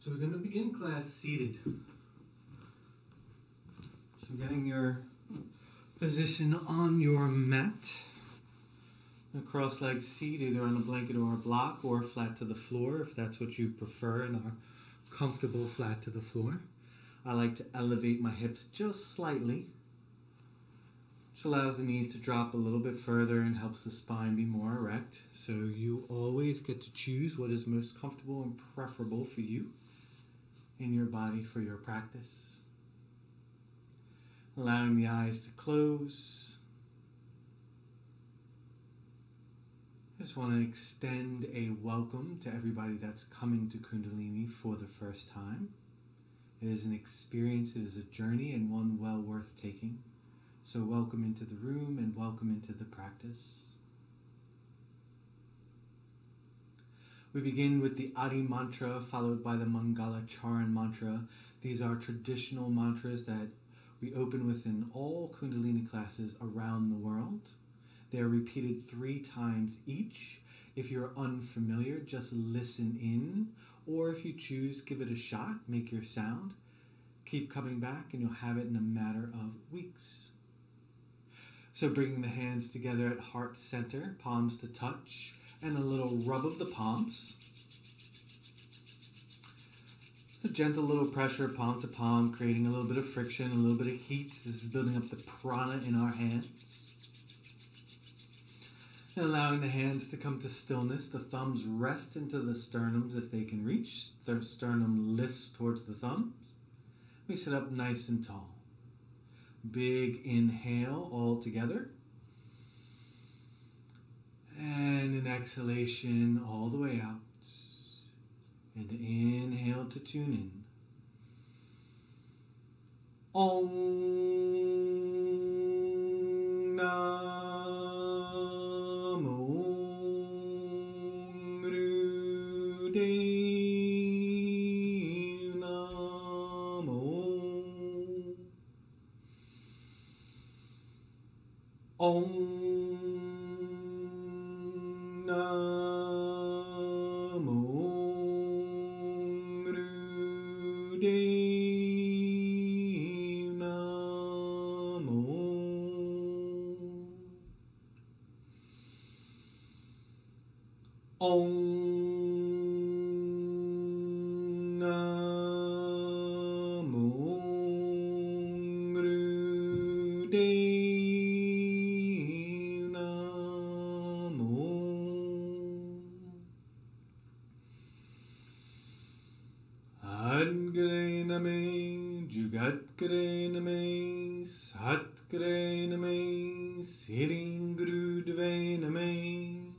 So we're going to begin class seated. So getting your position on your mat. A cross-legged seat, either on a blanket or a block, or flat to the floor, if that's what you prefer and are comfortable flat to the floor. I like to elevate my hips just slightly, which allows the knees to drop a little bit further and helps the spine be more erect. So you always get to choose what is most comfortable and preferable for you in your body for your practice. Allowing the eyes to close. I just want to extend a welcome to everybody that's coming to Kundalini for the first time. It is an experience, it is a journey, and one well worth taking. So welcome into the room and welcome into the practice. We begin with the Adi mantra followed by the Mangala Charan mantra. These are traditional mantras that we open with in all Kundalini classes around the world. They are repeated 3 times each. If you're unfamiliar, just listen in, or if you choose, give it a shot, make your sound. Keep coming back and you'll have it in a matter of weeks. So bringing the hands together at heart center, palms to touch, and a little rub of the palms. Just a gentle little pressure, palm to palm, creating a little bit of friction, a little bit of heat. This is building up the prana in our hands. And allowing the hands to come to stillness. The thumbs rest into the sternums if they can reach. The sternum lifts towards the thumbs. We sit up nice and tall. Big inhale all together. And an exhalation all the way out. And inhale to tune in. Om Namo Gurudev Namo. Om Namo Gurudev Namo. Om Namo Gurudev Namo. Adgare Name, Jugatkare Name, Satkare Name, Sidding Gurudeve Name.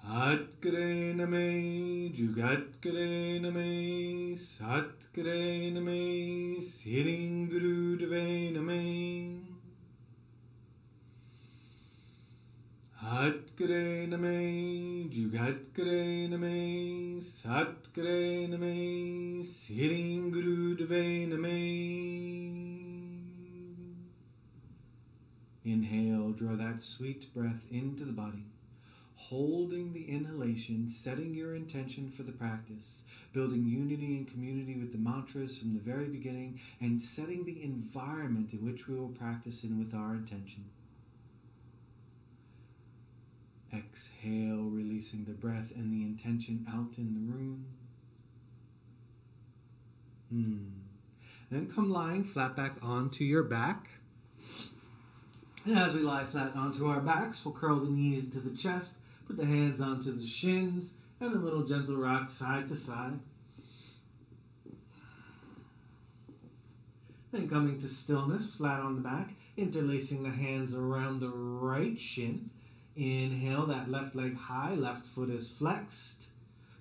Adgare Name, Jugatkare Name, Satkare Name, Sidding Gurudeve Name. Adgare Name, Jugatkare Name, Satkare Name, Sidding Gurudeve Name. Inhale, draw that sweet breath into the body. Holding the inhalation, setting your intention for the practice, building unity and community with the mantras from the very beginning, and setting the environment in which we will practice in with our intention. Exhale, releasing the breath and the intention out in the room. Then come lying flat back onto your back. And as we lie flat onto our backs, we'll curl the knees into the chest, put the hands onto the shins, and a little gentle rock side to side. Then coming to stillness, flat on the back, interlacing the hands around the right shin. Inhale, that left leg high, left foot is flexed.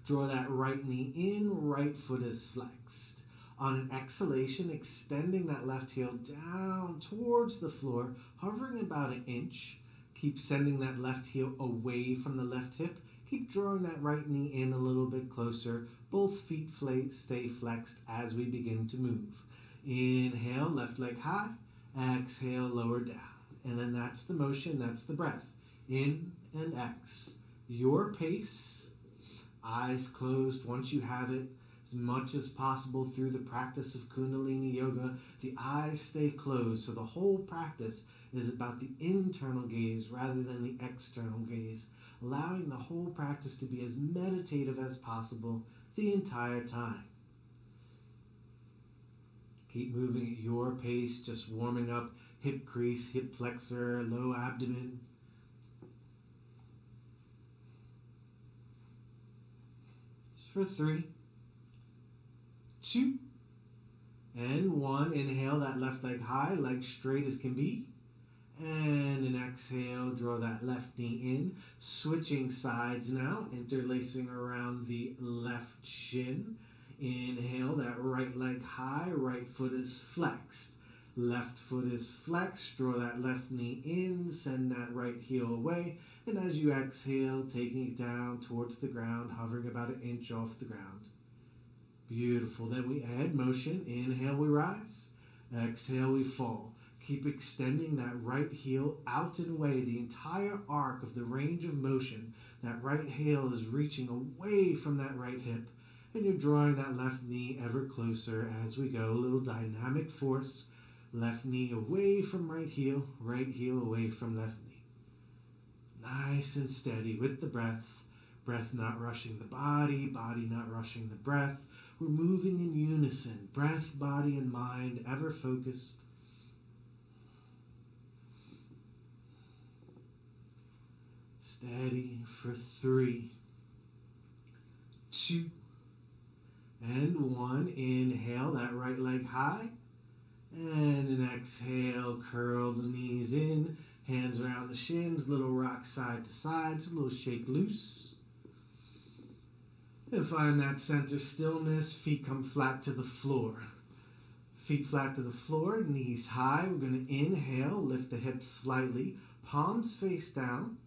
Draw that right knee in, right foot is flexed. On an exhalation, extending that left heel down towards the floor, hovering about an inch. Keep sending that left heel away from the left hip. Keep drawing that right knee in a little bit closer. Both feet stay flexed as we begin to move. Inhale, left leg high. Exhale, lower down. And then that's the motion, that's the breath. In and X. Your pace. Eyes closed once you have it. As much as possible through the practice of Kundalini Yoga, the eyes stay closed. So the whole practice is about the internal gaze rather than the external gaze, allowing the whole practice to be as meditative as possible the entire time. Keep moving at your pace, just warming up hip crease, hip flexor, low abdomen. Just for 3, 2, and 1. Inhale that left leg high, leg straight as can be. And an exhale, draw that left knee in. Switching sides now, interlacing around the left shin. Inhale that right leg high, right foot is flexed. Left foot is flexed, draw that left knee in, send that right heel away. And as you exhale, taking it down towards the ground, hovering about an inch off the ground. Beautiful. Then we add motion. Inhale, we rise. Exhale, we fall. Keep extending that right heel out and away, the entire arc of the range of motion. That right heel is reaching away from that right hip, and you're drawing that left knee ever closer as we go. A little dynamic force. Left knee away from right heel away from left knee. Nice and steady with the breath. Breath not rushing the body, body not rushing the breath. We're moving in unison. Breath, body, and mind ever focused. Steady for 3, 2, and 1. Inhale that right leg high. And an exhale, curl the knees in. Hands around the shins, little rock side to side, just a little shake loose. And find that center stillness. Feet come flat to the floor. Feet flat to the floor, knees high. We're going to inhale, lift the hips slightly, palms face down.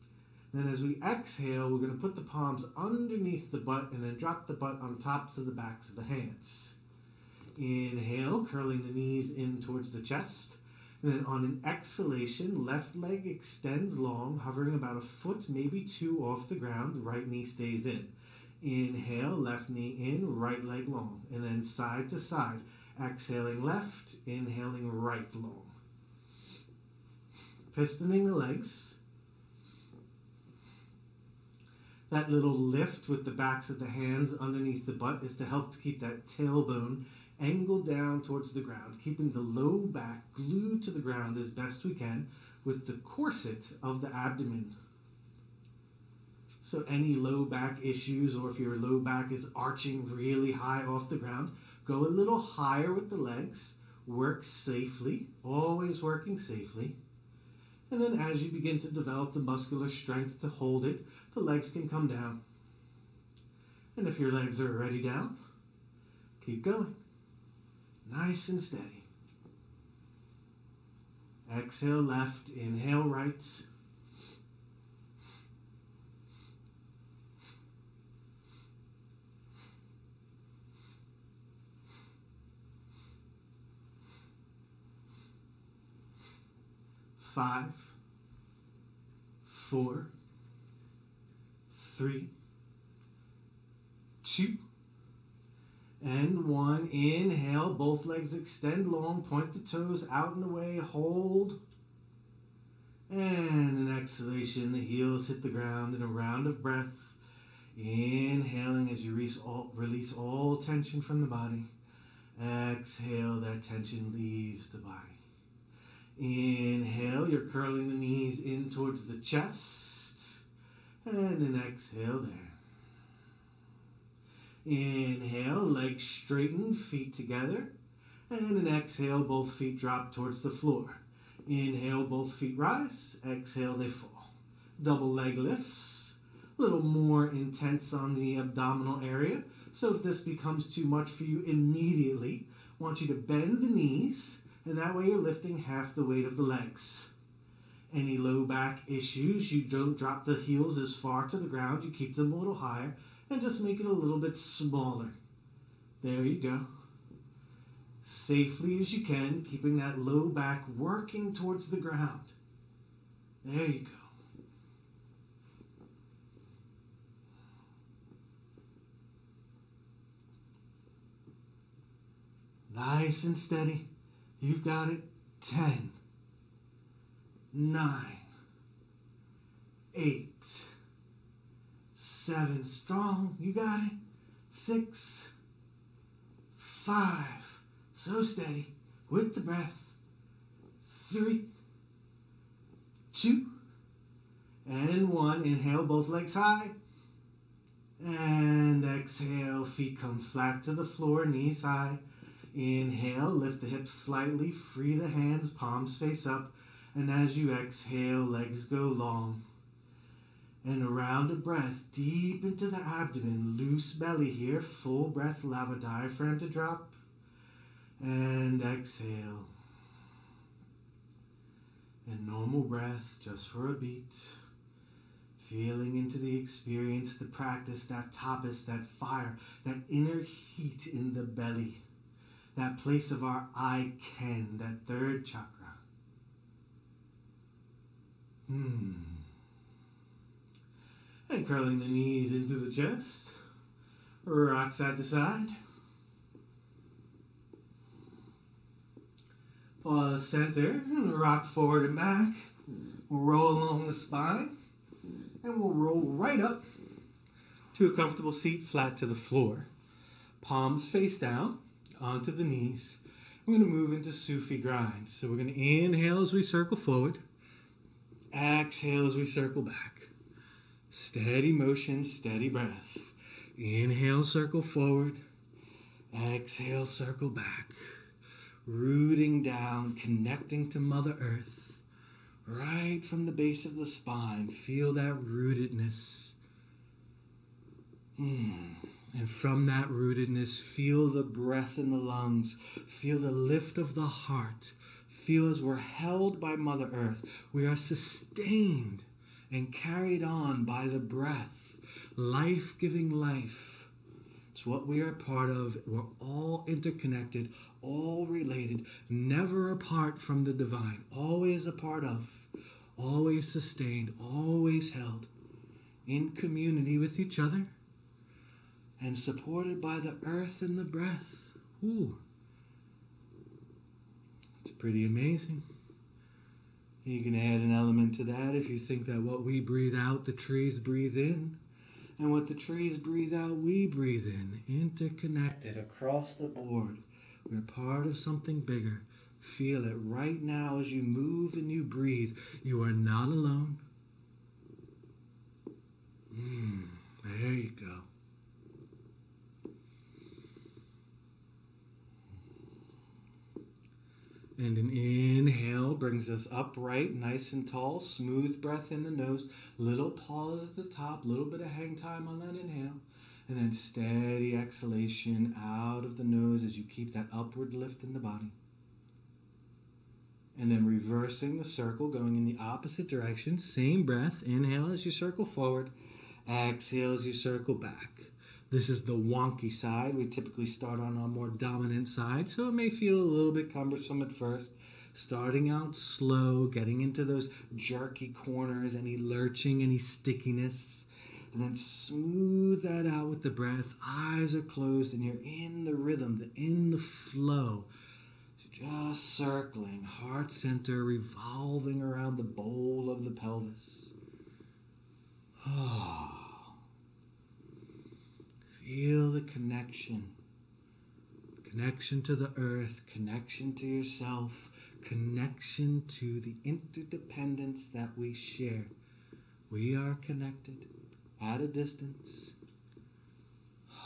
Then as we exhale, we're going to put the palms underneath the butt and then drop the butt on tops of the backs of the hands. Inhale, curling the knees in towards the chest. And then on an exhalation, left leg extends long, hovering about a foot, maybe 2 off the ground. Right knee stays in. Inhale, left knee in, right leg long. And then side to side. Exhaling left, inhaling right long. Pistoning the legs. That little lift with the backs of the hands underneath the butt is to help to keep that tailbone angled down towards the ground, keeping the low back glued to the ground as best we can with the corset of the abdomen. So any low back issues, or if your low back is arching really high off the ground, go a little higher with the legs, work safely, always working safely. And then as you begin to develop the muscular strength to hold it, the legs can come down. And if your legs are already down, keep going. Nice and steady. Exhale left, inhale right. Five, 4, 3, 2, and 1. Inhale, both legs extend long, point the toes out and away, hold. And an exhalation, the heels hit the ground in a round of breath. Inhaling as you release all tension from the body. Exhale, that tension leaves the body. Inhale, you're curling the knees in towards the chest. And an exhale there. Inhale, legs straighten, feet together. And an exhale, both feet drop towards the floor. Inhale, both feet rise. Exhale, they fall. Double leg lifts. A little more intense on the abdominal area. So if this becomes too much for you immediately, I want you to bend the knees. And that way you're lifting half the weight of the legs. Any low back issues, you don't drop the heels as far to the ground. You keep them a little higher and just make it a little bit smaller. There you go. Safely as you can, keeping that low back working towards the ground. There you go. Nice and steady. You've got it. 10, 9, 8, 7. Strong. You got it. 6, 5. So steady. With the breath. 3, 2, and 1. Inhale, both legs high. And exhale, feet come flat to the floor, knees high. Inhale, lift the hips slightly, free the hands, palms face up. And as you exhale, legs go long. And around a breath, deep into the abdomen, loose belly here, full breath, allow the diaphragm to drop. And exhale. And normal breath, just for a beat. Feeling into the experience, the practice, that tapas, that fire, that inner heat in the belly. That place of our I can, that third chakra. And curling the knees into the chest. Rock side to side. Pause center. Rock forward and back. Roll along the spine. And we'll roll right up to a comfortable seat flat to the floor. Palms face down onto the knees. We're going to move into Sufi grind. So we're going to inhale as we circle forward. Exhale as we circle back. Steady motion, steady breath. Inhale, circle forward. Exhale, circle back. Rooting down, connecting to Mother Earth. Right from the base of the spine, feel that rootedness. And from that rootedness, feel the breath in the lungs. Feel the lift of the heart. Feel as we're held by Mother Earth. We are sustained and carried on by the breath. Life-giving life. It's what we are part of. We're all interconnected, all related, never apart from the divine. Always a part of. Always sustained, always held, in community with each other, and supported by the earth and the breath. It's pretty amazing. You can add an element to that if you think that what we breathe out, the trees breathe in, and what the trees breathe out, we breathe in, interconnected across the board. We're part of something bigger. Feel it right now as you move and you breathe. You are not alone. There you go. And an inhale brings us upright, nice and tall. Smooth breath in the nose. Little pause at the top. Little bit of hang time on that inhale. And then steady exhalation out of the nose as you keep that upward lift in the body. And then reversing the circle, going in the opposite direction. Same breath. Inhale as you circle forward. Exhale as you circle back. This is the wonky side. We typically start on our more dominant side, so it may feel a little bit cumbersome at first. Starting out slow, getting into those jerky corners, any lurching, any stickiness. And then smooth that out with the breath. Eyes are closed and you're in the rhythm, in the flow. Just circling, heart center revolving around the bowl of the pelvis. Feel the connection. Connection to the earth, connection to yourself, connection to the interdependence that we share. We are connected at a distance,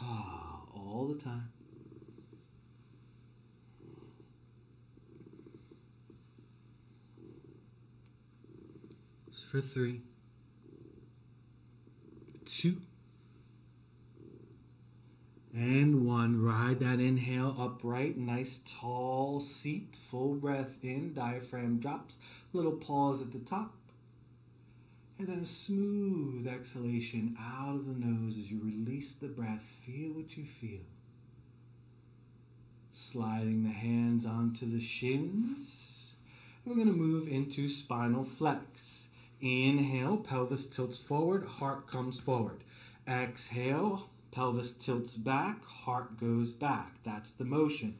all the time. For 3, 2, and 1. Ride that inhale upright, nice tall seat, full breath in, diaphragm drops, little pause at the top, and then a smooth exhalation out of the nose as you release the breath. Feel what you feel. Sliding the hands onto the shins. We're going to move into spinal flex. Inhale, pelvis tilts forward, heart comes forward. Exhale, pelvis tilts back, heart goes back. That's the motion.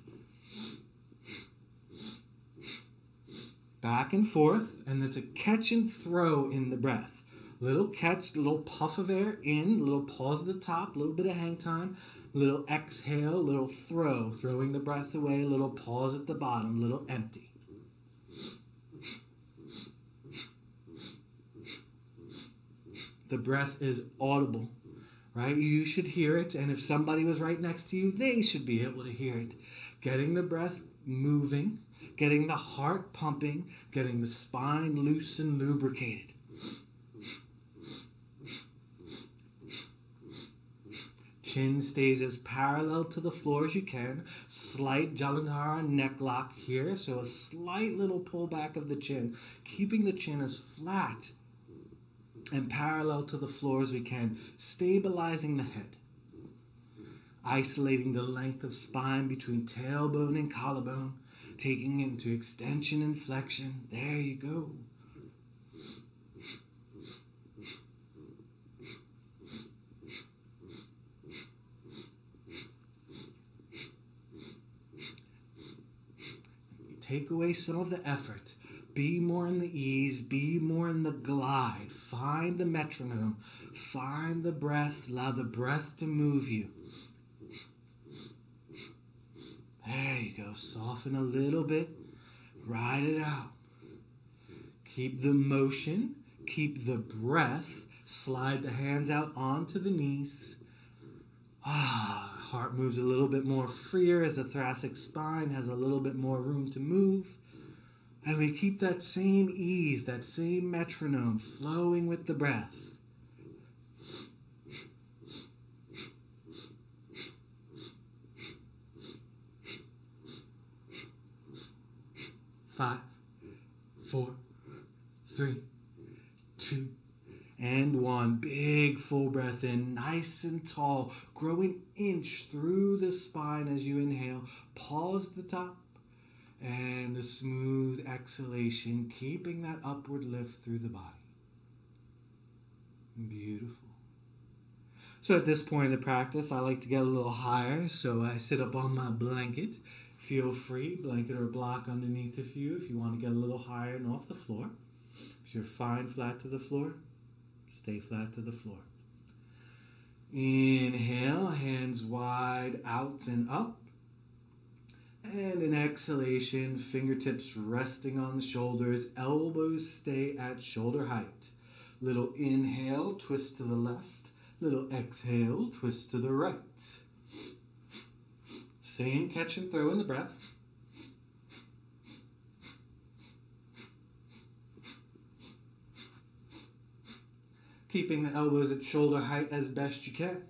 Back and forth, and it's a catch and throw in the breath. Little catch, little puff of air in, little pause at the top, little bit of hang time, little exhale, little throw, throwing the breath away, little pause at the bottom, little empty. The breath is audible, right? You should hear it, and if somebody was right next to you, they should be able to hear it. Getting the breath moving, getting the heart pumping, getting the spine loose and lubricated. Chin stays as parallel to the floor as you can. Slight Jalandhara neck lock here, so a slight little pullback of the chin, keeping the chin as flat and parallel to the floor as we can, stabilizing the head. Isolating the length of spine between tailbone and collarbone, taking into extension and flexion. There you go. Take away some of the effort. Be more in the ease. Be more in the glide. Find the metronome. Find the breath. Allow the breath to move you. There you go. Soften a little bit. Ride it out. Keep the motion. Keep the breath. Slide the hands out onto the knees. Heart moves a little bit more freer as the thoracic spine has a little bit more room to move. And we keep that same ease, that same metronome flowing with the breath. Five, 4, 3, 2, and 1. Big full breath in, nice and tall, growing inch through the spine as you inhale. Pause the top. And a smooth exhalation, keeping that upward lift through the body. Beautiful. So at this point in the practice, I like to get a little higher, so I sit up on my blanket. Feel free, blanket or block underneath of you if you want to get a little higher and off the floor. If you're fine flat to the floor, stay flat to the floor. Inhale, hands wide out and up. And an exhalation, fingertips resting on the shoulders, elbows stay at shoulder height. Little inhale, twist to the left. Little exhale, twist to the right. Same catch and throw in the breath. Keeping the elbows at shoulder height as best you can.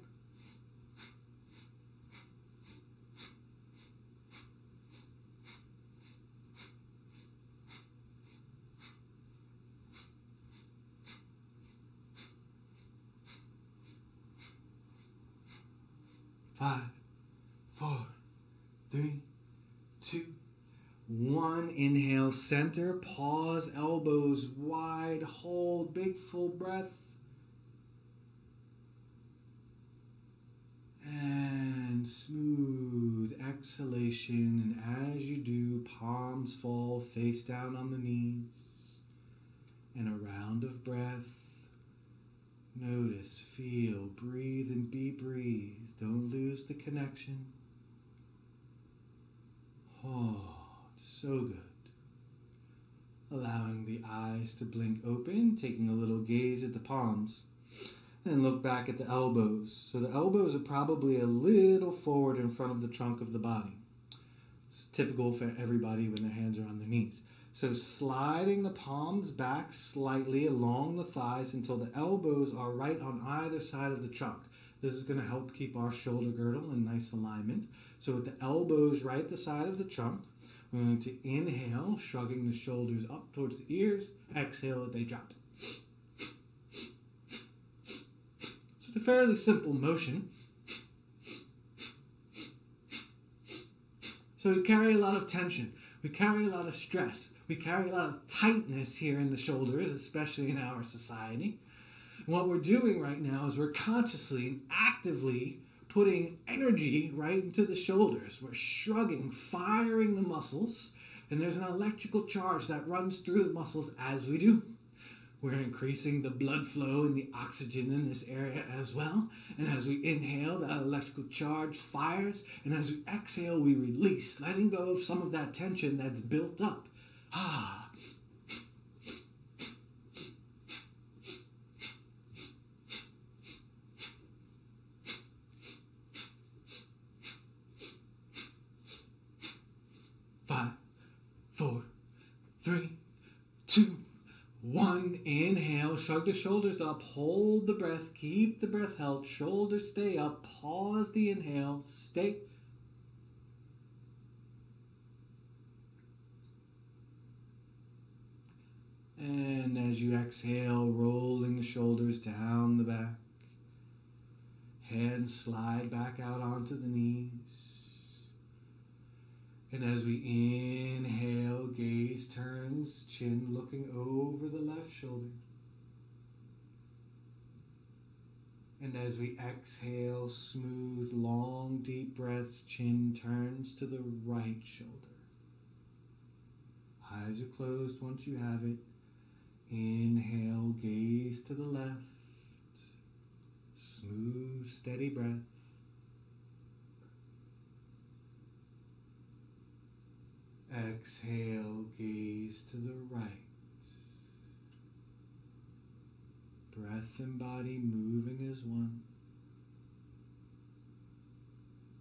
Five, 4, 3, 2, 1. Inhale, center, pause, elbows wide, hold, big full breath. And smooth exhalation. And as you do, palms fall face down on the knees. And a round of breath. Notice, feel, breathe, and be breathed. Don't lose the connection. Oh, so good. Allowing the eyes to blink open, taking a little gaze at the palms. And look back at the elbows. So the elbows are probably a little forward in front of the trunk of the body. It's typical for everybody when their hands are on their knees. So sliding the palms back slightly along the thighs until the elbows are right on either side of the trunk. This is going to help keep our shoulder girdle in nice alignment. So with the elbows right the side of the trunk, we're going to inhale, shrugging the shoulders up towards the ears. Exhale, they drop. So it's a fairly simple motion. So we carry a lot of tension. We carry a lot of stress. We carry a lot of tightness here in the shoulders, especially in our society. And what we're doing right now is we're consciously and actively putting energy right into the shoulders. We're shrugging, firing the muscles, And there's an electrical charge that runs through the muscles as we do. We're increasing the blood flow and the oxygen in this area as well. And as we inhale, that electrical charge fires. And as we exhale, we release, letting go of some of that tension that's built up. Ah. 5, 4, 3, 2, 1. Inhale, shrug the shoulders up, hold the breath, keep the breath held, shoulders stay up, pause the inhale, stay. And as you exhale, rolling the shoulders down the back, hands slide back out onto the knees. And as we inhale, gaze turns, chin looking over the left shoulder. And as we exhale, smooth, long, deep breaths, chin turns to the right shoulder. Eyes are closed once you have it. Inhale, gaze to the left. Smooth, steady breath. Exhale, gaze to the right. Breath and body moving as one.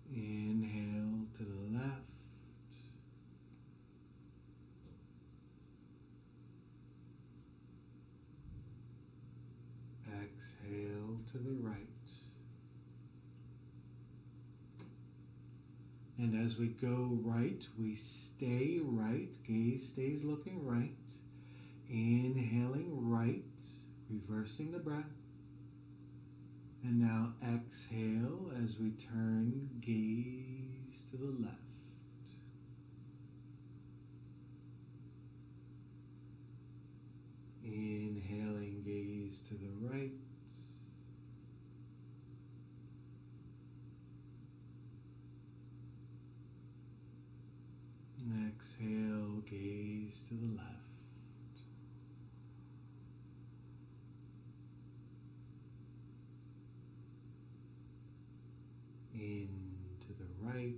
Inhale to the left. Exhale to the right. And as we go right, we stay right. Gaze stays looking right. Inhaling right, reversing the breath. And now exhale as we turn, gaze to the left. Inhaling, gaze to the right. And exhale, gaze to the left. In to the right.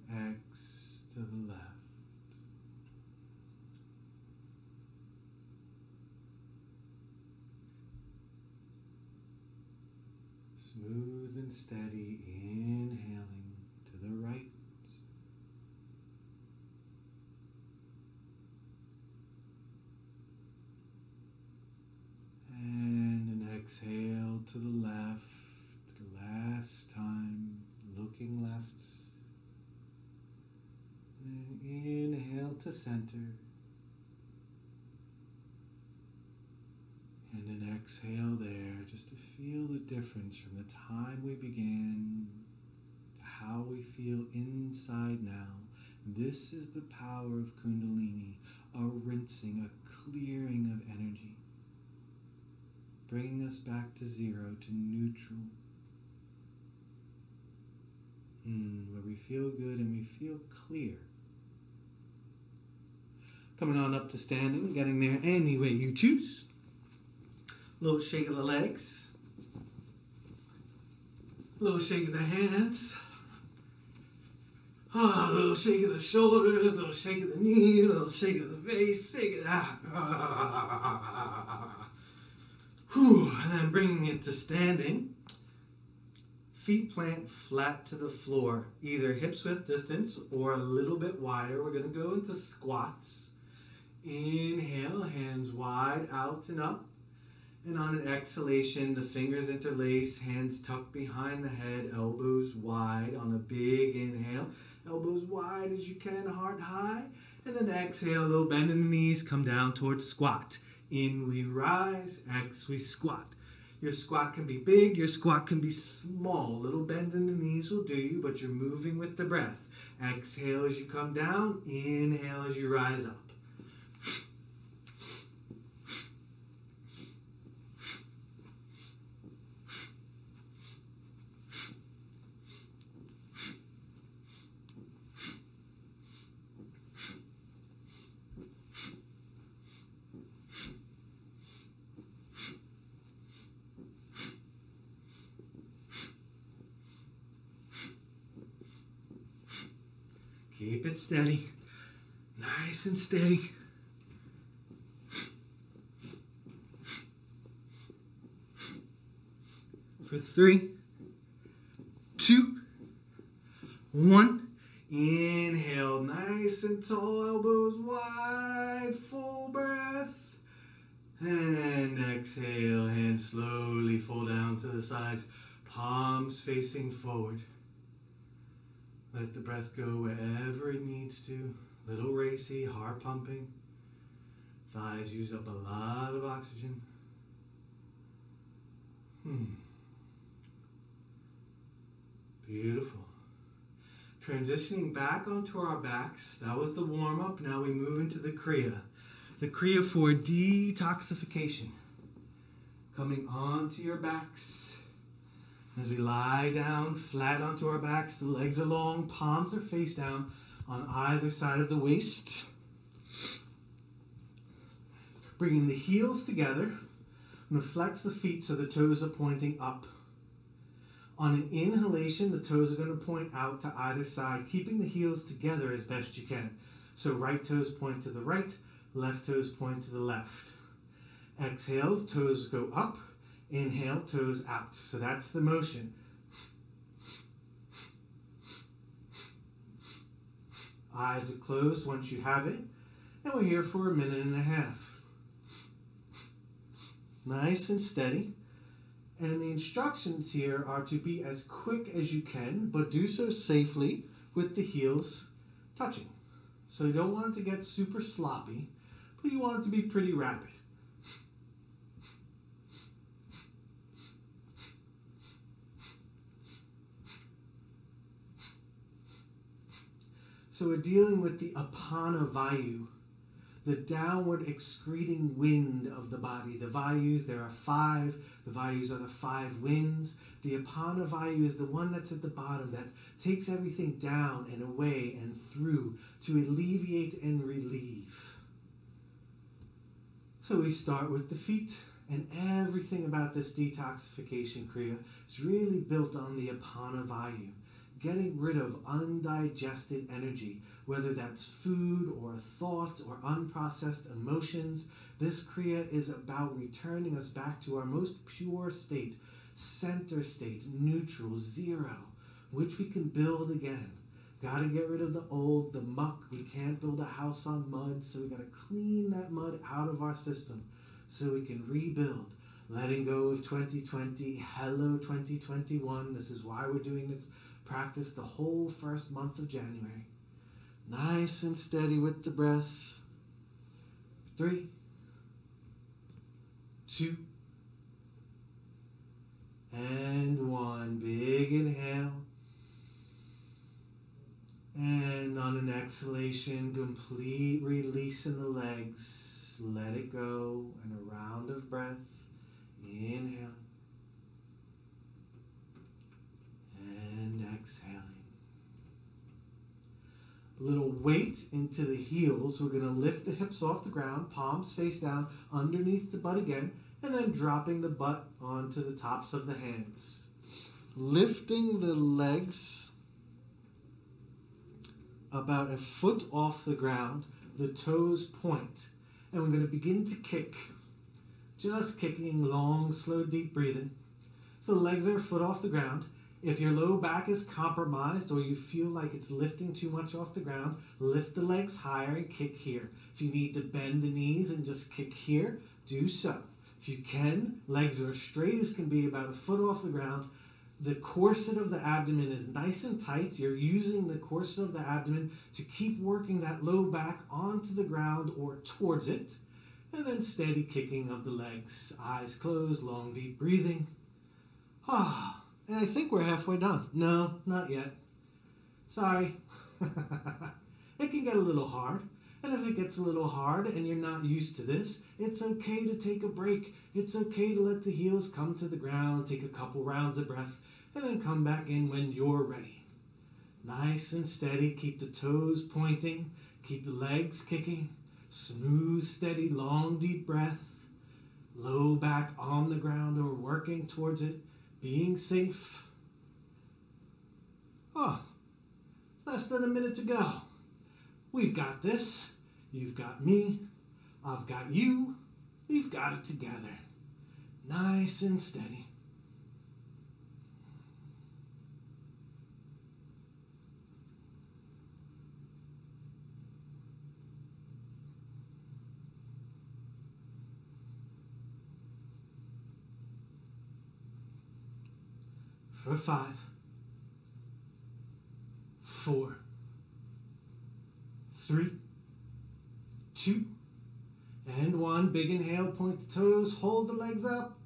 X to the left. Smooth and steady, inhaling to the right. And an exhale to the left. Last time, looking left. And then inhale to center. And an exhale there, just to feel the difference from the time we began to how we feel inside now. This is the power of Kundalini, a rinsing, a clearing of energy, bringing us back to zero, to neutral, where we feel good and we feel clear. Coming on up to standing, getting there any way you choose. Little shake of the legs. Little shake of the hands. A little shake of the shoulders, a little shake of the knees, a little shake of the face. Shake it out. And then bringing it to standing. Feet plant flat to the floor, either hips width distance or a little bit wider. We're going to go into squats. Inhale, hands wide out and up. And on an exhalation, the fingers interlace, hands tucked behind the head, elbows wide on a big inhale. Elbows wide as you can, heart high. And then exhale, a little bend in the knees, come down towards squat. In we rise, X we squat. Your squat can be big, your squat can be small. A little bend in the knees will do you, but you're moving with the breath. Exhale as you come down, inhale as you rise up. Keep it steady. Nice and steady. For 3, 2, 1. Inhale, nice and tall, elbows wide, full breath. And exhale, hands slowly fall down to the sides, palms facing forward. Let the breath go wherever it needs to. Little racy, heart pumping. Thighs use up a lot of oxygen. Beautiful. Transitioning back onto our backs. That was the warm-up. Now we move into the Kriya. The Kriya for detoxification. Coming onto your backs. As we lie down flat onto our backs, the legs are long, palms are face down on either side of the waist. Bringing the heels together. I'm going to flex the feet so the toes are pointing up. On an inhalation, the toes are going to point out to either side, keeping the heels together as best you can. So right toes point to the right, left toes point to the left. Exhale, toes go up. Inhale, toes out. So that's the motion. Eyes are closed once you have it. And we're here for 1.5 minutes. Nice and steady. And the instructions here are to be as quick as you can, but do so safely with the heels touching. So you don't want it to get super sloppy, but you want it to be pretty rapid. So we're dealing with the apana vayu, the downward excreting wind of the body. The vayus, there are 5. The vayus are the 5 winds. The apana vayu is the one that's at the bottom that takes everything down and away and through to alleviate and relieve. So we start with the feet, and everything about this detoxification Kriya is really built on the apana vayu. Getting rid of undigested energy, whether that's food or thought or unprocessed emotions. This Kriya is about returning us back to our most pure state, center state, neutral, zero, which we can build again. Got to get rid of the old, the muck. We can't build a house on mud, so we got to clean that mud out of our system so we can rebuild. Letting go of 2020, hello 2021. This is why we're doing this practice the whole first month of January. Nice and steady with the breath. 3, 2, and 1. Big inhale. And on an exhalation, complete release in the legs. Let it go. And a round of breath. Inhale. And exhaling. A little weight into the heels. We're going to lift the hips off the ground, palms face down underneath the butt again, and then dropping the butt onto the tops of the hands. Lifting the legs about a foot off the ground, the toes point. And we're going to begin to kick. Just kicking, long, slow, deep breathing. So the legs are a foot off the ground. If your low back is compromised or you feel like it's lifting too much off the ground, lift the legs higher and kick here. If you need to bend the knees and just kick here, do so. If you can, legs are as straight as can be, about a foot off the ground. The corset of the abdomen is nice and tight. You're using the corset of the abdomen to keep working that low back onto the ground or towards it. And then steady kicking of the legs. Eyes closed, long, deep breathing. And I think we're halfway done. No, not yet. Sorry. It can get a little hard. And if it gets a little hard and you're not used to this, it's okay to take a break. It's okay to let the heels come to the ground, take a couple rounds of breath, and then come back in when you're ready. Nice and steady. Keep the toes pointing. Keep the legs kicking. Smooth, steady, long, deep breath. Low back on the ground or working towards it. Being safe. Less than a minute to go. We've got this. You've got me. I've got you. We've got it together. Nice and steady. For 5, 4, 3, 2, and 1. Big inhale, point the toes, hold the legs up,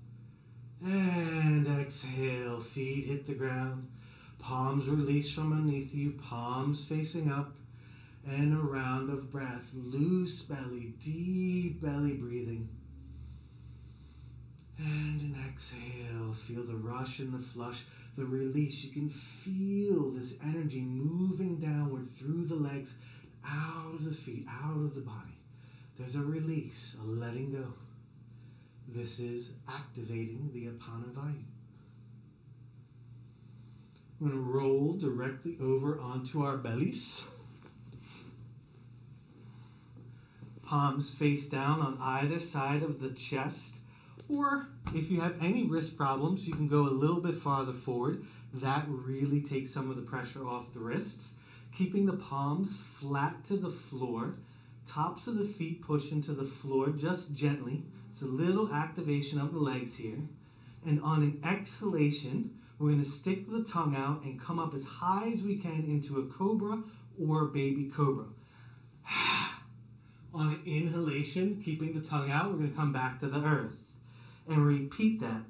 and exhale. Feet hit the ground, palms release from underneath you, palms facing up, and a round of breath. Loose belly, deep belly breathing. And an exhale. Feel the rush and the flush, the release. You can feel this energy moving downward through the legs, out of the feet, out of the body. There's a release, a letting go. This is activating the Apana Vayu. We're going to roll directly over onto our bellies. Palms face down on either side of the chest. Or if you have any wrist problems, you can go a little bit farther forward. That really takes some of the pressure off the wrists. Keeping the palms flat to the floor. Tops of the feet push into the floor just gently. It's a little activation of the legs here. And on an exhalation, we're going to stick the tongue out and come up as high as we can into a cobra or baby cobra. On an inhalation, keeping the tongue out, we're going to come back to the earth. And repeat that.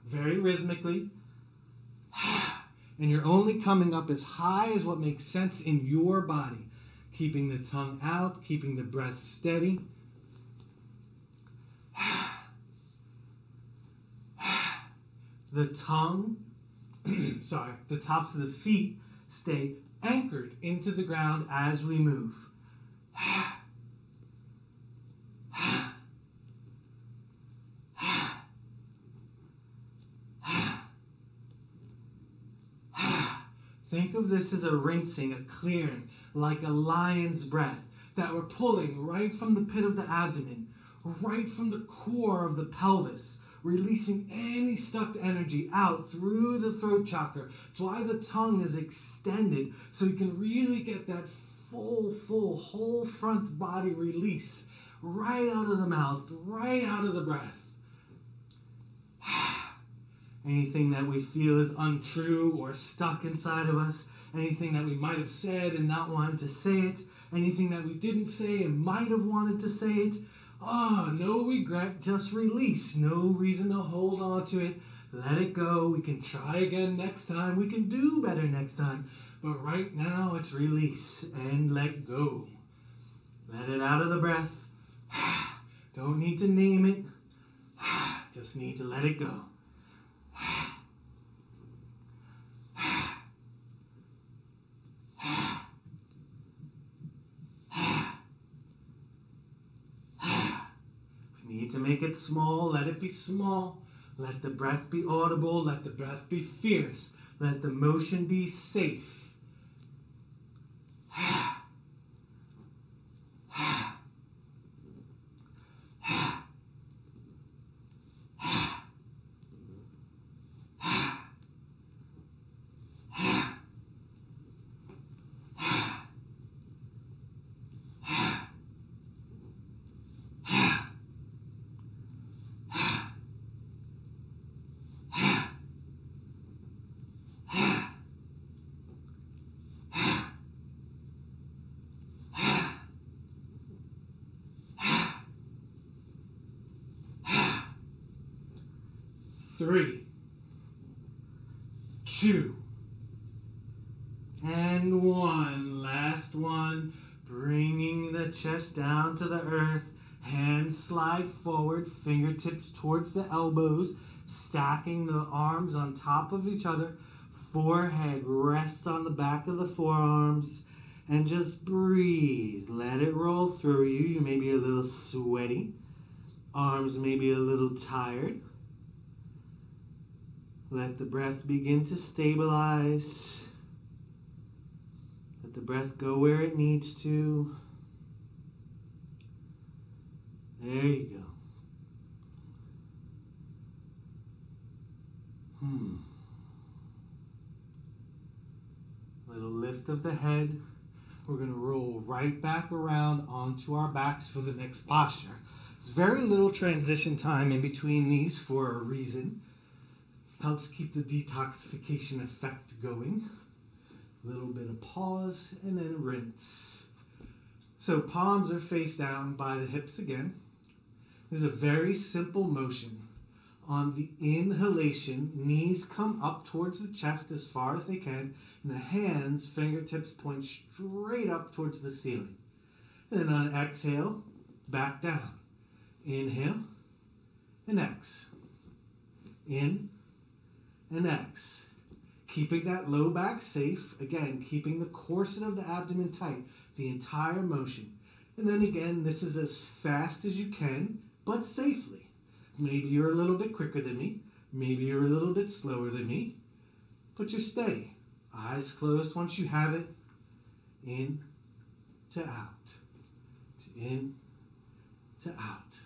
Very rhythmically. And you're only coming up as high as what makes sense in your body. Keeping the tongue out, keeping the breath steady. The tongue, the tops of the feet stay anchored into the ground as we move. Think of this as a rinsing, a clearing, like a lion's breath that we're pulling right from the pit of the abdomen, right from the core of the pelvis, releasing any stuck energy out through the throat chakra. That's why the tongue is extended, so you can really get that full, whole front body release right out of the mouth, right out of the breath. Anything that we feel is untrue or stuck inside of us, anything that we might have said and not wanted to say it, anything that we didn't say and might have wanted to say it, no regret, just release. No reason to hold on to it. Let it go. We can try again next time. We can do better next time. But right now, it's release and let go. Let it out of the breath. Don't need to name it. Just need to let it go. If you need to make it small, let it be small. Let the breath be audible. Let the breath be fierce. Let the motion be safe. Three, 2, and 1. Last one. Bringing the chest down to the earth. Hands slide forward, fingertips towards the elbows, stacking the arms on top of each other. Forehead rests on the back of the forearms. And just breathe. Let it roll through you. You may be a little sweaty. Arms may be a little tired. Let the breath begin to stabilize. Let the breath go where it needs to. There you go. Little lift of the head. We're going to roll right back around onto our backs for the next posture. There's very little transition time in between these for a reason. Helps keep the detoxification effect going. A little bit of pause and then rinse. So palms are face down by the hips again. There's a very simple motion. On the inhalation, knees come up towards the chest as far as they can, and the hands, fingertips point straight up towards the ceiling. And then on exhale, back down. Inhale and ex. In and ex. Keeping that low back safe. Again, keeping the corset of the abdomen tight the entire motion. And then again, this is as fast as you can, but safely. Maybe you're a little bit quicker than me. Maybe you're a little bit slower than me. But you're steady. Eyes closed once you have it. In to out. To in to out.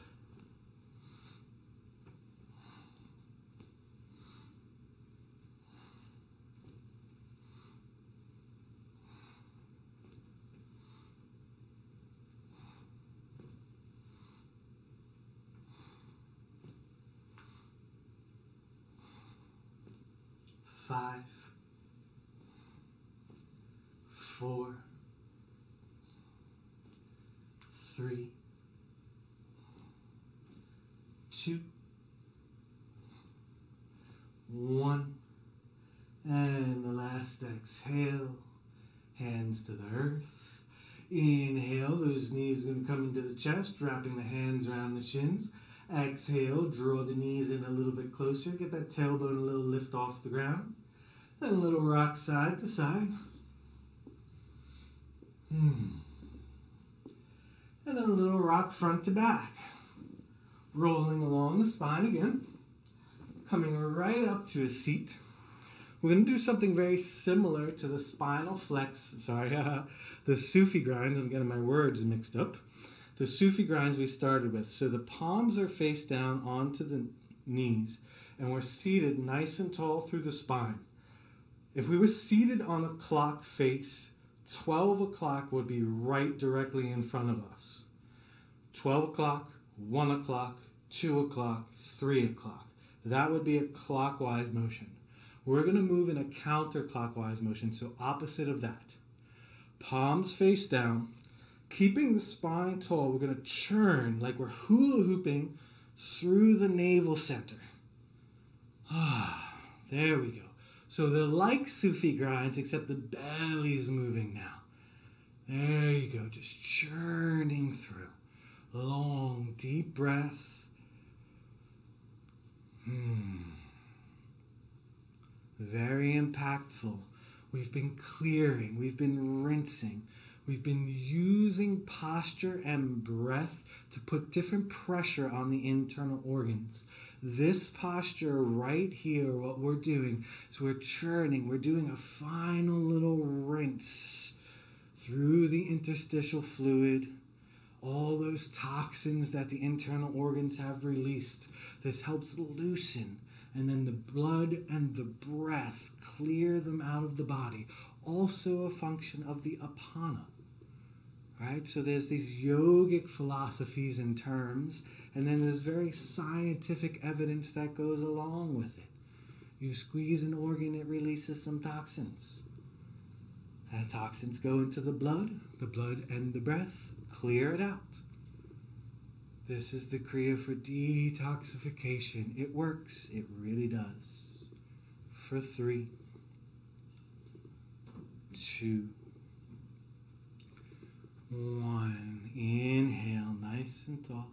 Five, 4, 3, 2, 1, and the last exhale, hands to the earth. Inhale, those knees are going to come into the chest, wrapping the hands around the shins. Exhale, draw the knees in a little bit closer, get that tailbone a little lift off the ground. Then a little rock side to side. And then a little rock front to back. Rolling along the spine again. Coming right up to a seat. We're going to do something very similar to the spinal flex, the Sufi grinds. I'm getting my words mixed up. The Sufi grinds we started with. So the palms are face down onto the knees, and we're seated nice and tall through the spine. If we were seated on a clock face, 12 o'clock would be right directly in front of us. 12 o'clock, 1 o'clock, 2 o'clock, 3 o'clock. That would be a clockwise motion. We're going to move in a counterclockwise motion, so opposite of that. Palms face down. Keeping the spine tall, we're going to churn like we're hula hooping through the navel center. There we go. So they're like Sufi grinds, except the belly's moving now. There you go, just churning through. Long, deep breath. Very impactful. We've been clearing, we've been rinsing. We've been using posture and breath to put different pressure on the internal organs. This posture right here, what we're doing is we're churning. We're doing a final little rinse through the interstitial fluid. All those toxins that the internal organs have released. This helps loosen. And then the blood and the breath clear them out of the body. Also a function of the apana. Right? So there's these yogic philosophies and terms, and then there's very scientific evidence that goes along with it. You squeeze an organ, it releases some toxins. And toxins go into the blood and the breath clear it out. This is the Kriya for detoxification. It works. It really does. For 3, 2, 1. Inhale, nice and tall.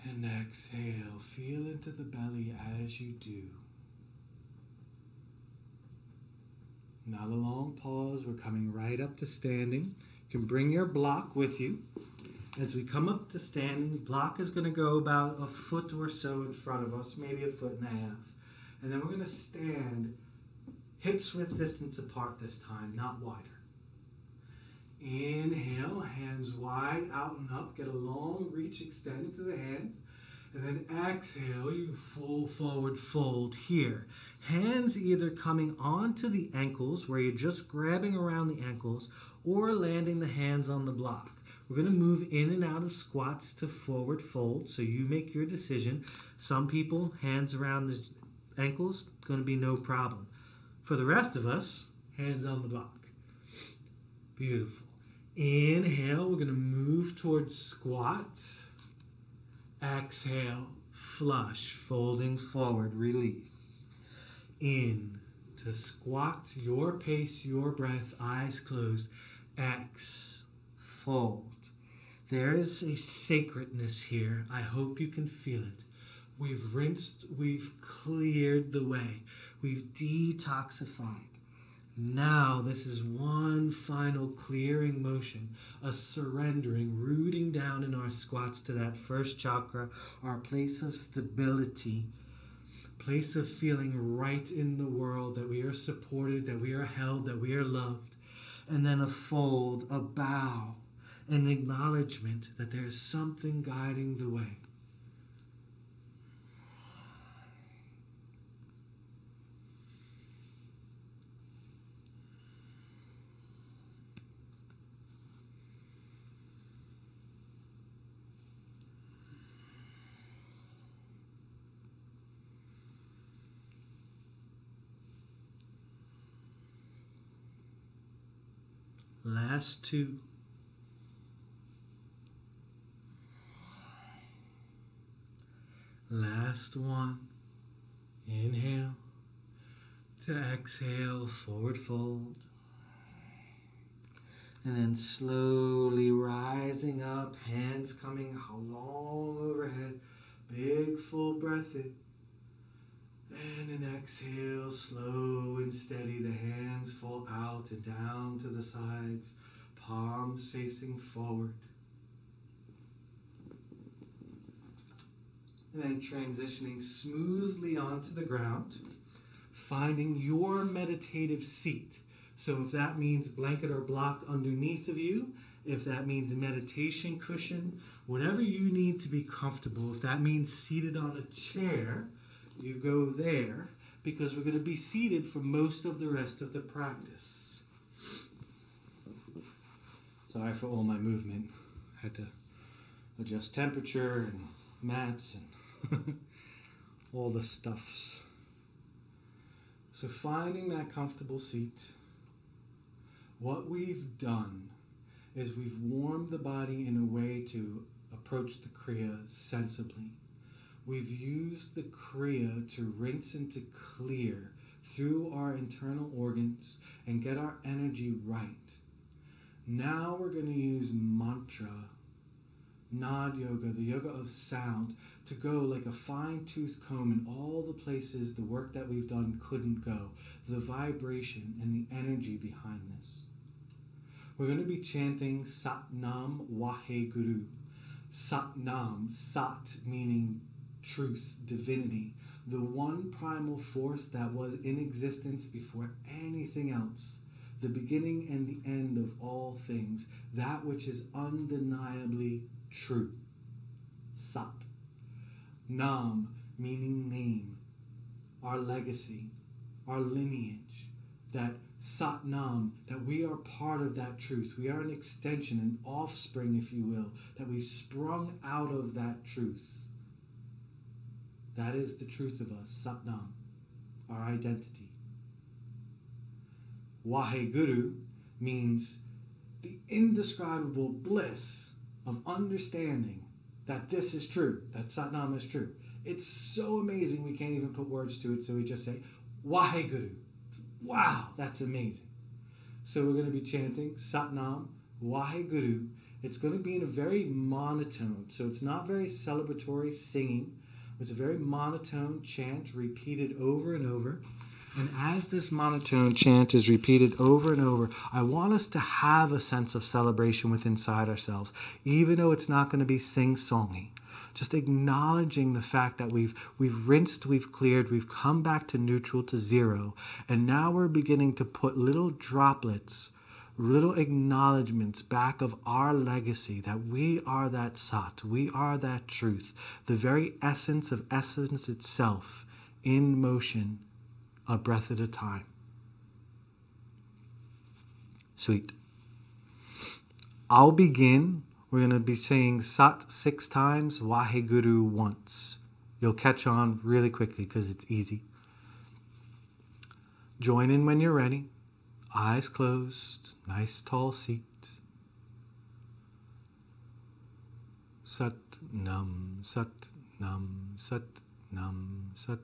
And exhale, feel into the belly as you do. Not a long pause. We're coming right up to standing. You can bring your block with you. As we come up to standing, block is going to go about a foot or so in front of us, maybe a foot and a half. And then we're going to stand Hips width distance apart this time, not wider. Inhale, hands wide, out and up. Get a long reach extended to the hands. And then exhale, you full forward fold here. Hands either coming onto the ankles, where you're just grabbing around the ankles, or landing the hands on the block. We're going to move in and out of squats to forward fold, so you make your decision. Some people, hands around the ankles, going to be no problem. For the rest of us, hands on the block. Beautiful. Inhale, we're going to move towards squats. Exhale, flush, folding forward, release. In to squat, your pace, your breath, eyes closed. X, fold. There is a sacredness here. I hope you can feel it. We've rinsed, we've cleared the way. We've detoxified. Now this is one final clearing motion, a surrendering, rooting down in our squats to that first chakra, our place of stability, place of feeling right in the world, that we are supported, that we are held, that we are loved. And then a fold, a bow, an acknowledgement that there is something guiding the way. Last two. Last one. Inhale to exhale, forward fold. And then slowly rising up, hands coming long overhead. Big full breath in. And an exhale, slow and steady. The hands fall out and down to the sides, palms facing forward. And then transitioning smoothly onto the ground, finding your meditative seat. So if that means blanket or block underneath of you, if that means a meditation cushion, whatever you need to be comfortable. If that means seated on a chair, you go there, because we're going to be seated for most of the rest of the practice. Sorry for all my movement. Had to adjust temperature and mats and all the stuffs. So finding that comfortable seat, what we've done is we've warmed the body in a way to approach the Kriya sensibly. We've used the Kriya to rinse and to clear through our internal organs and get our energy right. Now we're going to use mantra, Nad yoga, the yoga of sound, to go like a fine-tooth comb in all the places the work that we've done couldn't go, the vibration and the energy behind this. We're going to be chanting Sat Nam Waheguru. Sat Nam, Sat meaning truth, divinity, the one primal force that was in existence before anything else, the beginning and the end of all things, that which is undeniably true. Sat. Nam, meaning name, our legacy, our lineage, that Sat Nam, that we are part of that truth. We are an extension, an offspring, if you will, that we sprung out of that truth. That is the truth of us, Sat Nam, our identity. Waheguru means the indescribable bliss of understanding that this is true, that Sat Nam is true. It's so amazing we can't even put words to it, so we just say, Waheguru. Wow, that's amazing. So we're going to be chanting Sat Nam, Waheguru. It's going to be in a very monotone, so it's not very celebratory singing. It's a very monotone chant repeated over and over. And as this monotone chant is repeated over and over, I want us to have a sense of celebration within inside ourselves, even though it's not going to be sing-songy. Just acknowledging the fact that we've rinsed, we've cleared, we've come back to neutral, to zero, and now we're beginning to put little droplets, little acknowledgments back of our legacy, that we are that Sat, we are that truth, the very essence of essence itself, in motion, a breath at a time. Sweet. I'll begin. We're going to be saying Sat 6 times, Waheguru once. You'll catch on really quickly because it's easy. Join in when you're ready. Eyes closed. Nice tall seat. Sat Nam, Sat Nam, Sat Nam, Sat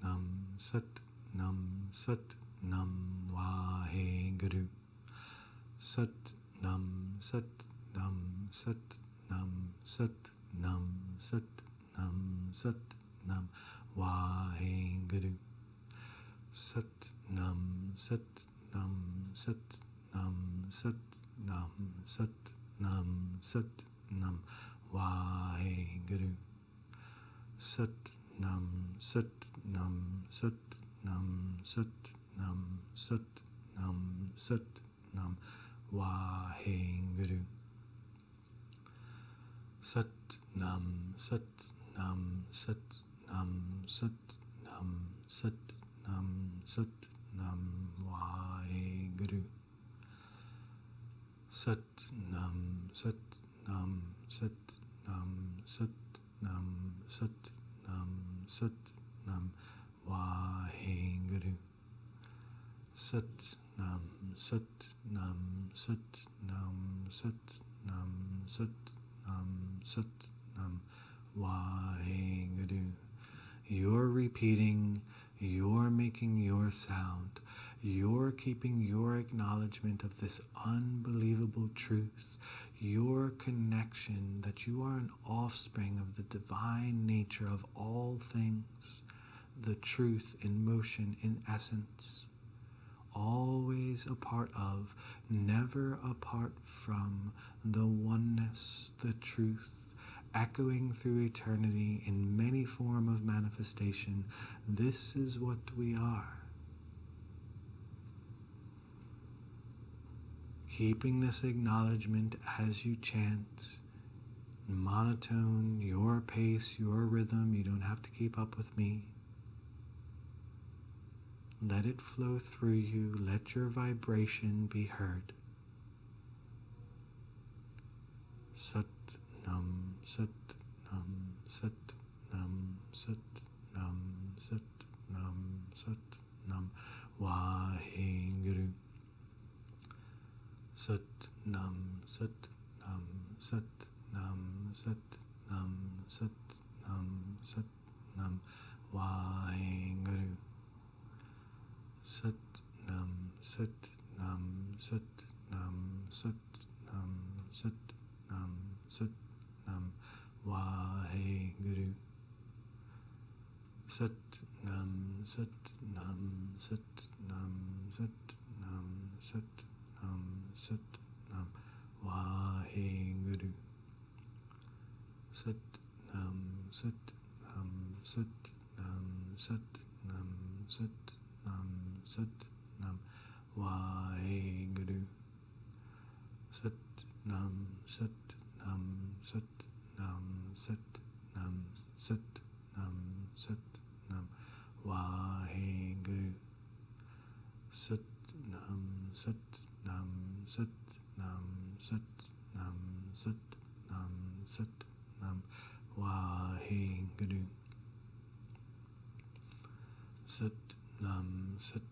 Nam, Sat Nam, Sat Nam, Waheguru. Sat Nam, Sat Nam, Sat Nam, Sat Nam, Sat Nam, Sat Nam, Waheguru. Sat Nam, Sat Nam, Sat Nam, Sat Nam, Sat Nam, Sat Nam, Waheguru. Sat Nam, Sat Nam, Sat Nam, Sat Nam, Sat Nam, Sat Nam, Waheguru. Sat Nam, Sat Nam, Sat Nam, Sat Nam, Sat Nam, Sat Nam, Waheguru. Sat Nam, Sat Nam, Sat Nam, Sat Nam, Sat Nam, Sat Nam, Waheguru. Sat Nam, Sat Nam, Sat Nam, Sat Nam, Sat Nam, Sat Nam, Waheguru. You're repeating, you're making your sound, you're keeping your acknowledgement of this unbelievable truth, your connection that you are an offspring of the divine nature of all things, the truth in motion, in essence, always a part of, never apart from, the oneness, the truth, echoing through eternity in many form of manifestation. This is what we are. Keeping this acknowledgement as you chant, monotone, your pace, your rhythm. You don't have to keep up with me. Let it flow through you. Let your vibration be heard. Sat Nam, Sat Nam, Sat Nam, Sat Nam, Sat Nam, Sat Nam, Waheguru. Sat Nam, Sat Nam, Sat Nam, Sat Nam, Sat Nam, Sat Nam, Waheguru. Sat Nam, Sat Nam, Sat Nam, Sat Nam, Sat Nam, Sat Nam, Waheguru. Sat Nam, Sat Nam, Sat Nam, Sat Nam, Sat Nam, Sat Nam, Waheguru. Sat Nam, Sat Nam, Sat Nam, Sat Nam, Sat Nam, Sat Nam, Waheguru. Sat Nam, Sat Nam, Sat Nam, Sat Nam, Sat Nam, Sat Nam, Waheguru. Sat Nam, Sat Nam, Sat Nam, Sat Nam, Sat Nam, Sat Nam, Waheguru. Sat Nam, Sat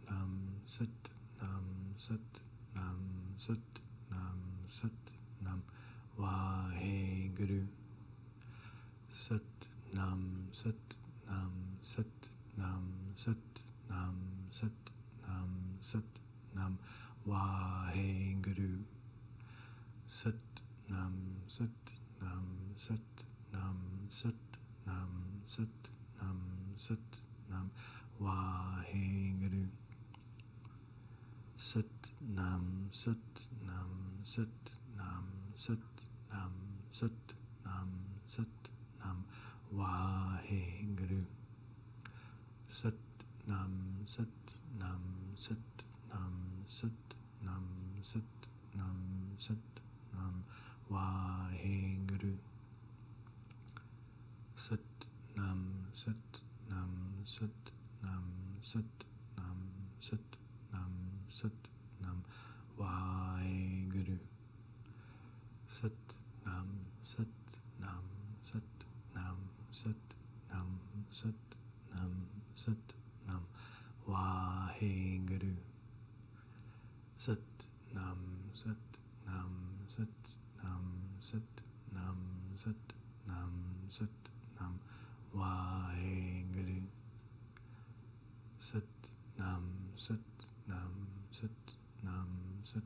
Nam, Sat Nam, Sat Nam, Sat Nam, Sat Nam, Waheguru. Sat Nam, Sat Nam, Sat Nam, Sat Nam, Sat Nam, Sat Nam, Waheguru. Sat Nam, Sat Nam, Sat Nam, Sat Nam, Sat Nam, Sat Nam, Waheguru. Sat Nam, Sat Nam, Sat Nam, Sat Nam, Sat Nam, Sat Nam, Waheguru. Sat Nam Sat Nam Sat Nam Sat Nam Sat Nam Sat Nam Waheguru. Sat Nam Sat Nam Sat Nam Sat Nam Sat Nam Sat Nam Waheguru. Sat Nam Sat Nam Sat Nam Sat Nam Sat Nam Sat Nam Waheguru. Sat Nam Sat Nam Sat Nam Sat Nam Sat Nam Sat Nam Waheguru. Sat Nam Sat Nam Sat Nam Sat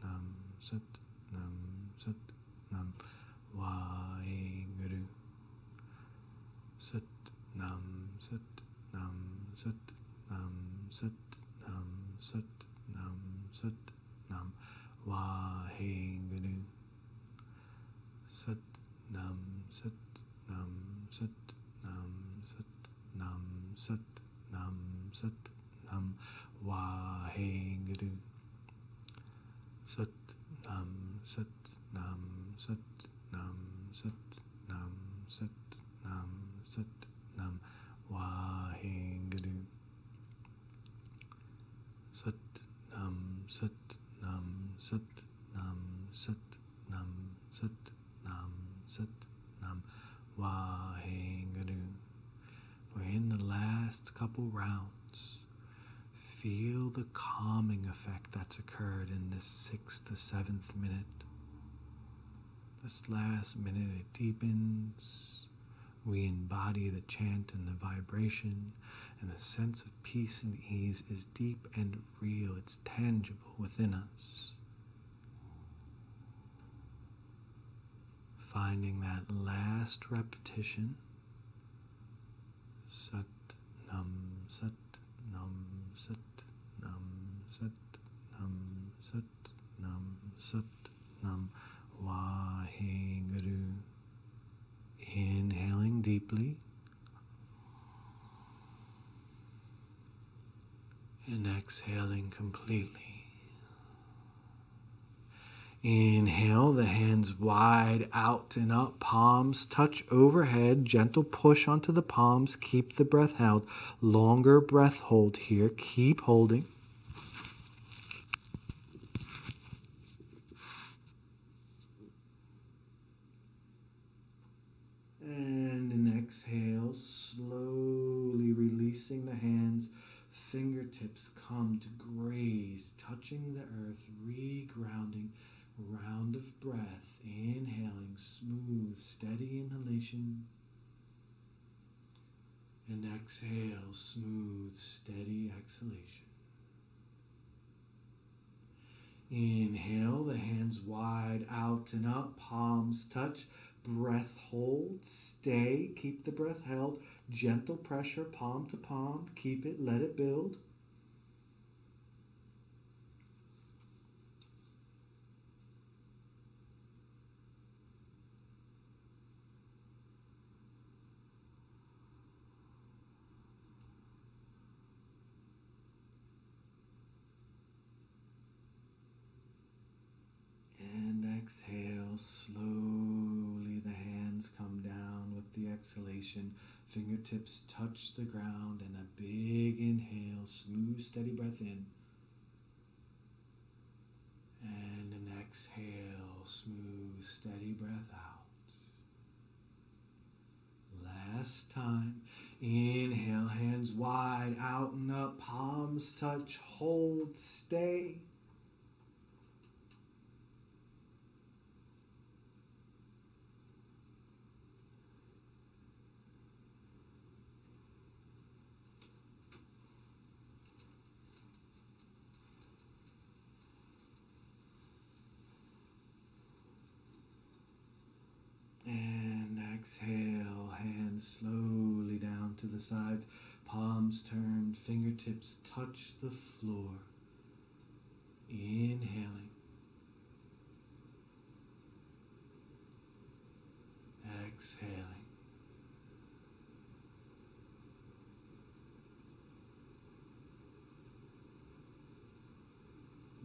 Nam Sat Nam Sat Nam Waheguru. Sat Nam Sat Nam Sat Nam Sat Nam Sat Nam Sat Nam Waheguru. Sat Nam Sat Nam Sat Nam Sat Nam Sat Nam Sat Nam Waheguru. Sat Nam Sat Nam Sat Nam Sat Nam Sat Nam Sat Nam Waheguru. Sat Nam Sat Nam Sat Nam Sat Nam Sat Nam Sat Nam Waheguru. We're in the last couple rounds. Feel the calming effect that's occurred in this 6th to 7th minute. This last minute, it deepens. We embody the chant and the vibration, and the sense of peace and ease is deep and real. It's tangible within us. Finding that last repetition. Sat Nam Sat Nam Sat Nam Sat Nam Sat Nam Sat Nam Waheguru. Inhaling deeply and exhaling completely. Inhale, the hands wide out and up, palms touch overhead, gentle push onto the palms, keep the breath held. Longer breath hold here, keep holding. And an exhale, slowly releasing the hands. Fingertips come to graze, touching the earth, regrounding. Round of breath, inhaling, smooth, steady inhalation. And exhale, smooth, steady exhalation. Inhale, the hands wide out and up, palms touch. Breath hold, stay, keep the breath held. Gentle pressure, palm to palm, keep it, let it build. Exhale, slowly the hands come down with the exhalation. Fingertips touch the ground and a big inhale, smooth, steady breath in. And an exhale, smooth, steady breath out. Last time. Inhale, hands wide out and up, palms touch, hold, stay. And exhale, hands slowly down to the sides, palms turned, fingertips touch the floor. Inhaling. Exhaling.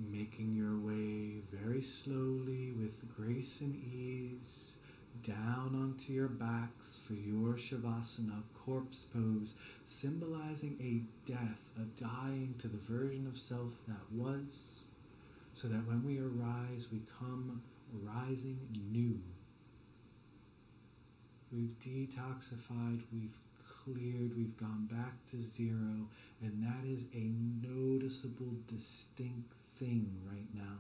Making your way very slowly with grace and ease down onto your backs for your Shavasana corpse pose, symbolizing a death, a dying to the version of self that was, so that when we arise, we come rising new. We've detoxified, we've cleared, we've gone back to zero, and that is a noticeable, distinct thing right now.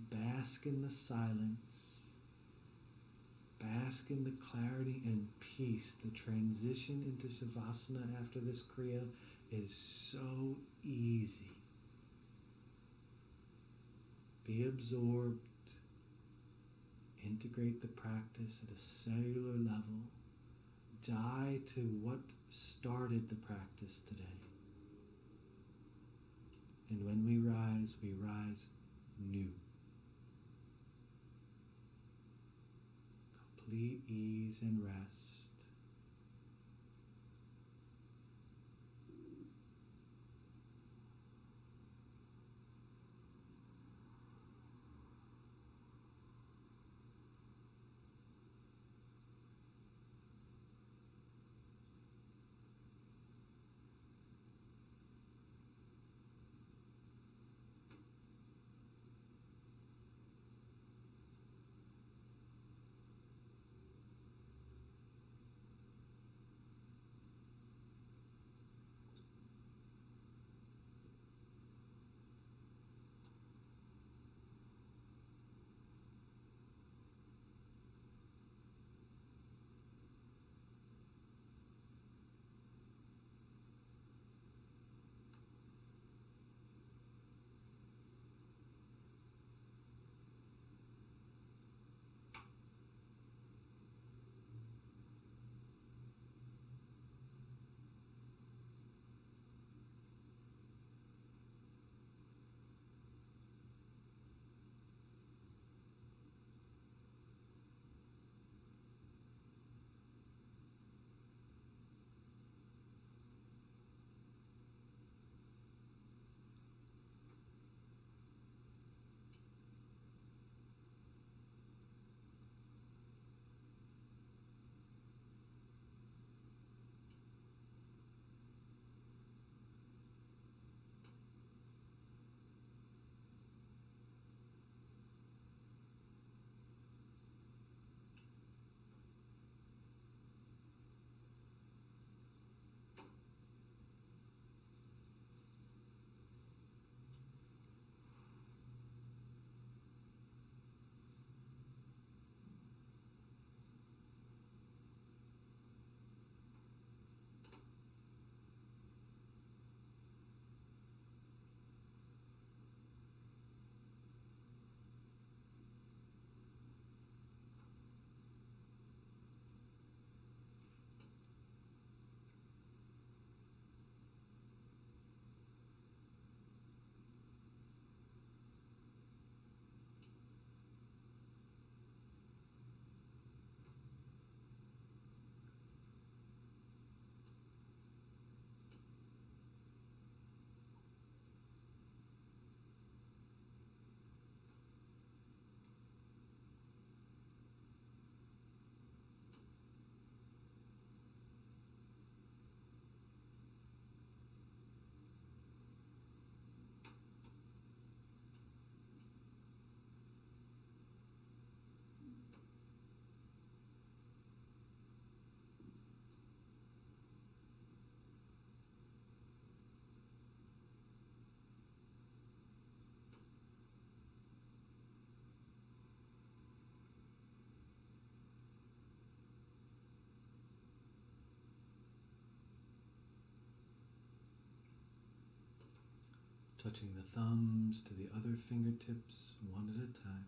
Bask in the silence. Bask in the clarity and peace. The transition into Shavasana after this Kriya is so easy. Be absorbed. Integrate the practice at a cellular level. Die to what started the practice today. And when we rise new. Complete ease and rest. Touching the thumbs to the other fingertips one at a time.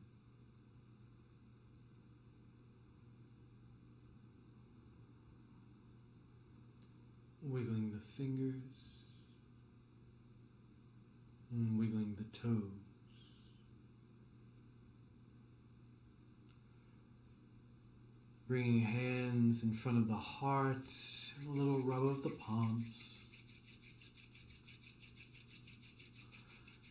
Wiggling the fingers, and wiggling the toes. Bringing hands in front of the heart, a little rub of the palms.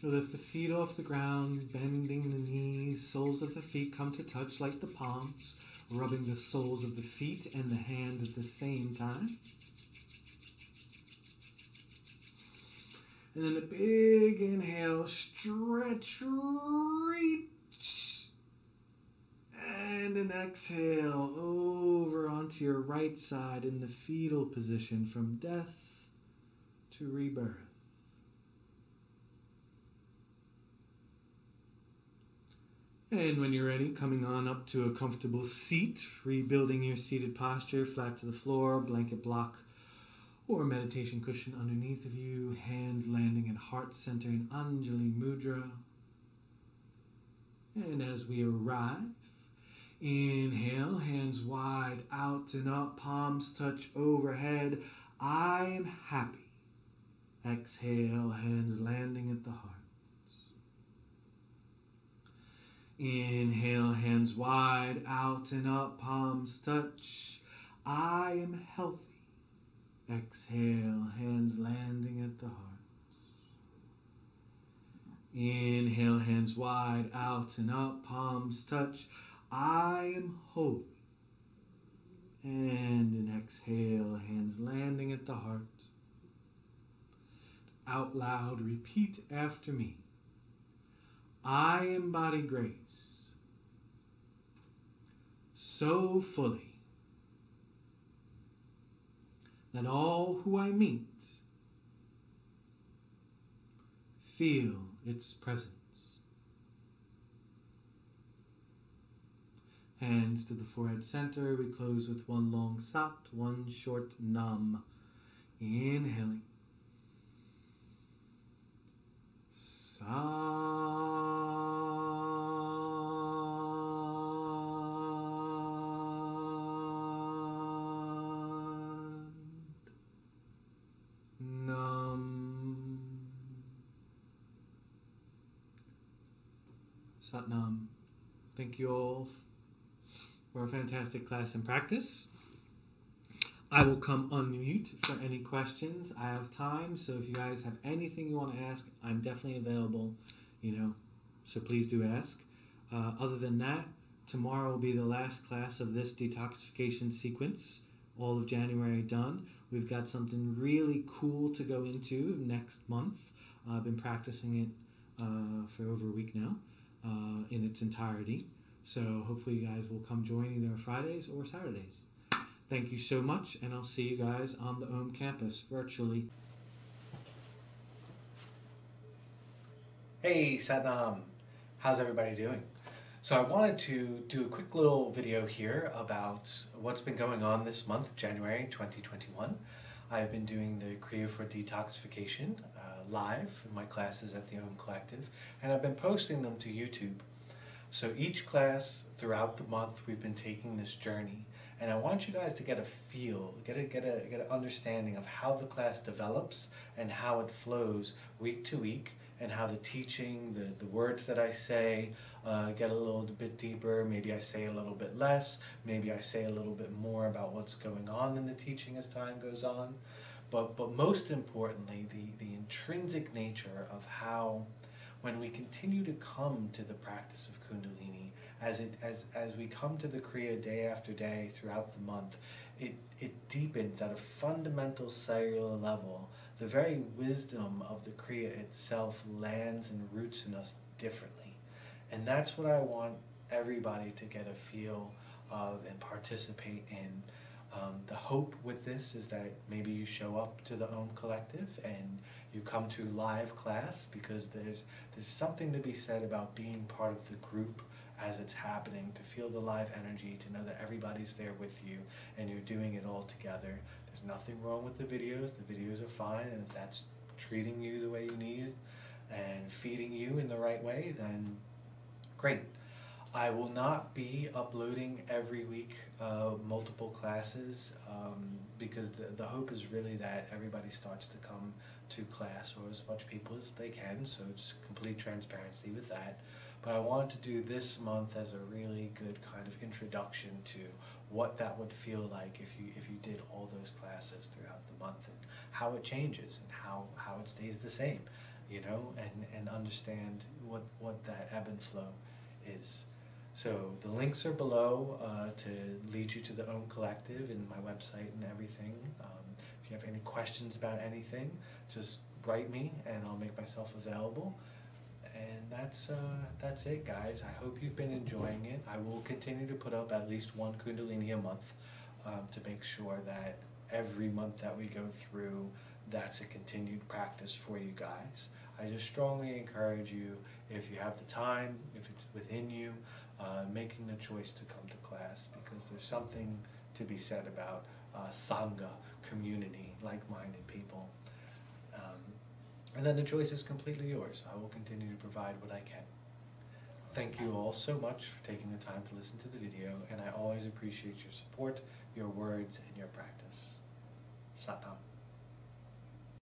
Lift the feet off the ground, bending the knees. Soles of the feet come to touch like the palms, rubbing the soles of the feet and the hands at the same time. And then a big inhale, stretch, reach. And an exhale over onto your right side in the fetal position from death to rebirth. And when you're ready, coming on up to a comfortable seat, rebuilding your seated posture, flat to the floor, blanket block, or meditation cushion underneath of you, hands landing at heart center in Anjali Mudra. And as we arrive, inhale, hands wide out and up, palms touch overhead. I am happy. Exhale, hands landing at the heart. Inhale, hands wide out and up, palms touch. I am healthy. Exhale, hands landing at the heart. Inhale, hands wide out and up, palms touch. I am holy. And an exhale, hands landing at the heart. Out loud, repeat after me. I embody grace so fully that all who I meet feel its presence. Hands to the forehead center. We close with one long sat, one short nam. Inhaling. Satnam. Thank you all for a fantastic class and practice. I will come unmute for any questions. I have time, so if you guys have anything you want to ask, I'm definitely available, so please do ask. Other than that, tomorrow will be the last class of this detoxification sequence. All of January done. We've got something really cool to go into next month. I've been practicing it for over a week now in its entirety. So hopefully you guys will come join either Fridays or Saturdays. Thank you so much, and I'll see you guys on the OM campus virtually. Hey Satnam, how's everybody doing? So I wanted to do a quick little video here about what's been going on this month, January 2021. I've been doing the Kriya for Detoxification live in my classes at the OM Collective, and I've been posting them to YouTube. So each class throughout the month we've been taking this journey, and I want you guys to get a feel, get an understanding of how the class develops and how it flows week to week, and how the teaching, the words that I say get a little bit deeper. Maybe I say a little bit less, maybe I say a little bit more about what's going on in the teaching as time goes on. But most importantly, the intrinsic nature of how, when we continue to come to the practice of Kundalini, as we come to the Kriya day after day throughout the month, it deepens at a fundamental cellular level. The very wisdom of the Kriya itself lands and roots in us differently. And that's what I want everybody to get a feel of and participate in. The hope with this is that maybe you show up to the OM Collective and you come to live class, because there's something to be said about being part of the group as it's happening, to feel the live energy, to know that everybody's there with you and you're doing it all together. There's nothing wrong with the videos. The videos are fine, and if that's treating you the way you need and feeding you in the right way, then great. I will not be uploading every week multiple classes because the hope is really that everybody starts to come to class, or as much people as they can, so just complete transparency with that. But I wanted to do this month as a really good kind of introduction to what that would feel like if you did all those classes throughout the month, and how it changes and how it stays the same. you know, and understand what that ebb and flow is. So the links are below to lead you to the Om Collective and my website and everything. If you have any questions about anything, just write me and I'll make myself available. And that's it, guys. I hope you've been enjoying it. I will continue to put up at least one Kundalini a month to make sure that every month that we go through, that's a continued practice for you guys. I just strongly encourage you, if you have the time, if it's within you, making the choice to come to class, because there's something to be said about Sangha, community, like-minded people. And then the choice is completely yours. I will continue to provide what I can. Thank you all so much for taking the time to listen to the video, and I always appreciate your support, your words, and your practice. Sat Nam.